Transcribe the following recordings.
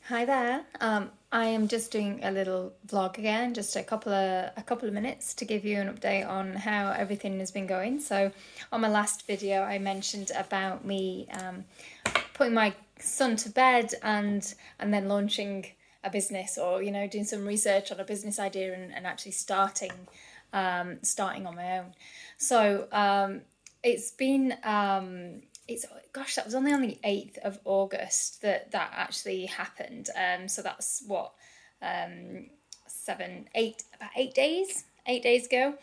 Hi there. I am just doing a little vlog again, just a couple of minutes to give you an update on how everything has been going. So, on my last video, I mentioned about me putting my son to bed and then launching a business, or doing some research on a business idea and actually starting on my own. So it's been it's gosh, that was only on the 8th of August that actually happened. So that's what, 8 days ago.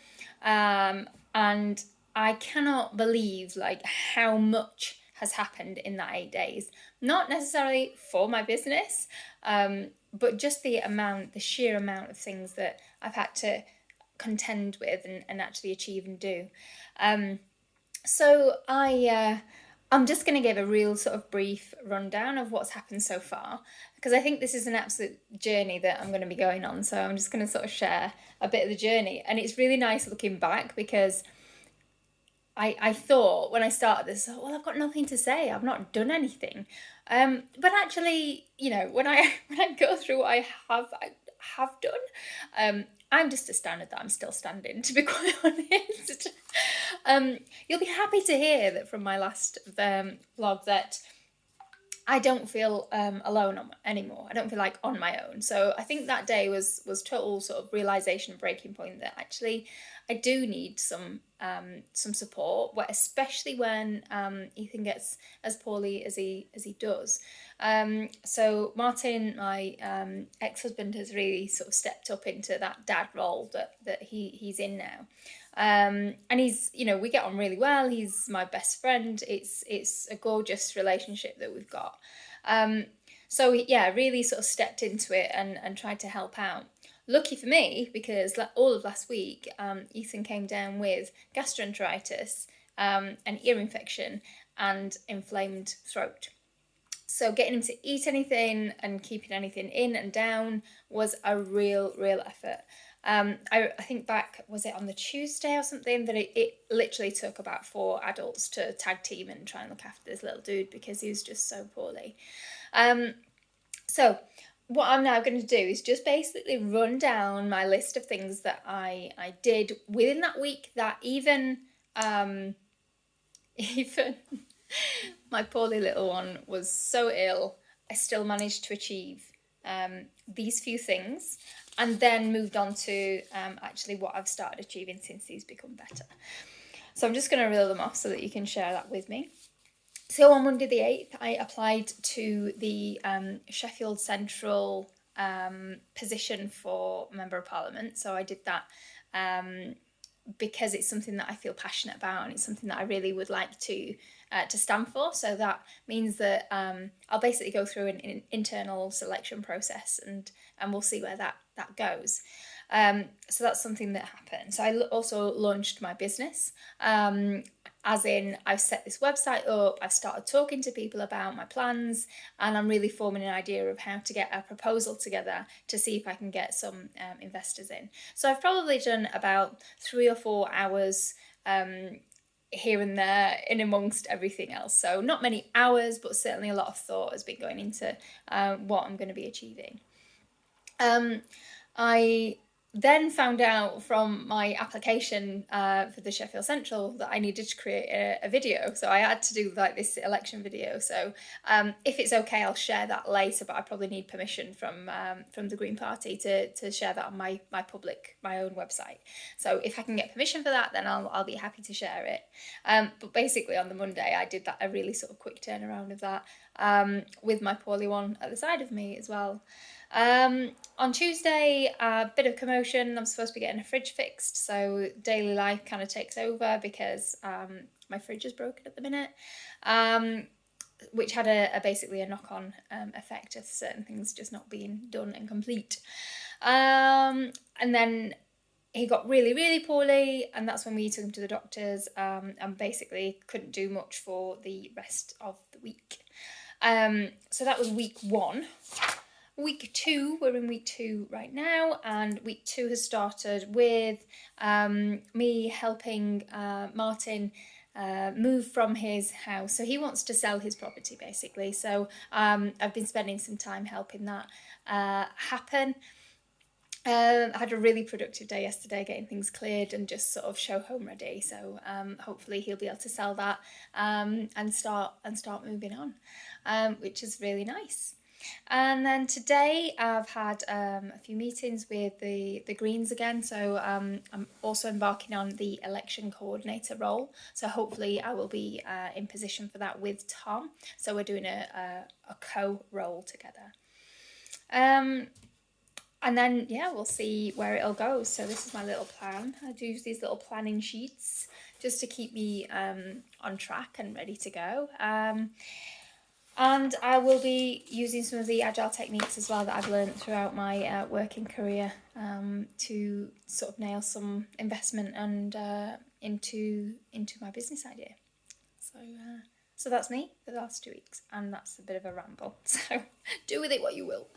And I cannot believe like how much has happened in that 8 days. Not necessarily for my business, but just the sheer amount of things that I've had to contend with and actually achieve and do. I'm just going to give a real sort of brief rundown of what's happened so far, because I think this is an absolute journey that I'm going to be going on. So I'm just going to sort of share a bit of the journey, and it's really nice looking back because I thought when I started this, well, I've got nothing to say. I've not done anything. But actually, when I when I go through what I have done, I'm just astounded that I'm still standing, to be quite honest. You'll be happy to hear that from my last vlog that I don't feel alone anymore. I don't feel like on my own. So I think that day was total sort of realization, breaking point, that actually I do need some support, especially when Ethan gets as poorly as he does. So Martin, my ex-husband, has really sort of stepped up into that dad role that he's in now. And he's, we get on really well. He's my best friend. It's a gorgeous relationship that we've got. So yeah, really sort of stepped into it and tried to help out. Lucky for me, because all of last week, Ethan came down with gastroenteritis, an ear infection, and inflamed throat. So getting him to eat anything and keeping anything in and down was a real effort. I think back, was it on the Tuesday or something, that it literally took about 4 adults to tag team and try and look after this little dude because he was just so poorly. So what I'm now going to do is just basically run down my list of things that I did within that week, that even even my poorly little one was so ill, I still managed to achieve these few things, and then moved on to actually what I've started achieving since he's become better. So I'm just going to reel them off so that you can share that with me. So on Monday the 8th, I applied to the Sheffield Central position for Member of Parliament. So I did that because it's something that I feel passionate about, and it's something that I really would like to stand for. So that means that I'll basically go through an internal selection process, and we'll see where that goes. So that's something that happened. So I also launched my business. As in, I've set this website up, I've started talking to people about my plans, and I'm really forming an idea of how to get a proposal together to see if I can get some investors in. So I've probably done about 3 or 4 hours here and there in amongst everything else. So not many hours, but certainly a lot of thought has been going into what I'm going to be achieving. I then found out from my application for the Sheffield Central that I needed to create a video. So I had to do like this election video. So if it's okay, I'll share that later, but I probably need permission from the Green Party to share that on my own website. So if I can get permission for that, then I'll be happy to share it. But basically on the Monday, I did that, a really sort of quick turnaround of that, with my poorly one at the side of me as well. On Tuesday, a bit of commotion. I'm supposed to be getting a fridge fixed, so daily life kind of takes over because my fridge is broken at the minute, which had basically a knock-on effect of certain things just not being done and complete. And then he got really poorly, and that's when we took him to the doctors, and basically couldn't do much for the rest of the week. So that was week 1. Week 2, we're in week 2 right now, and week 2 has started with me helping Martin move from his house. So he wants to sell his property basically. So I've been spending some time helping that happen. I had a really productive day yesterday getting things cleared and just sort of show home ready. So hopefully he'll be able to sell that and start moving on, which is really nice. And then today I've had a few meetings with the Greens again. So I'm also embarking on the election coordinator role. So hopefully I will be in position for that with Tom. So we're doing a co-role together. And then, yeah, we'll see where it'll go. So this is my little plan. I do use these little planning sheets just to keep me on track and ready to go. And I will be using some of the agile techniques as well that I've learned throughout my working career to sort of nail some investment and into my business idea. So that's me for the last 2 weeks, and that's a bit of a ramble. So do with it what you will.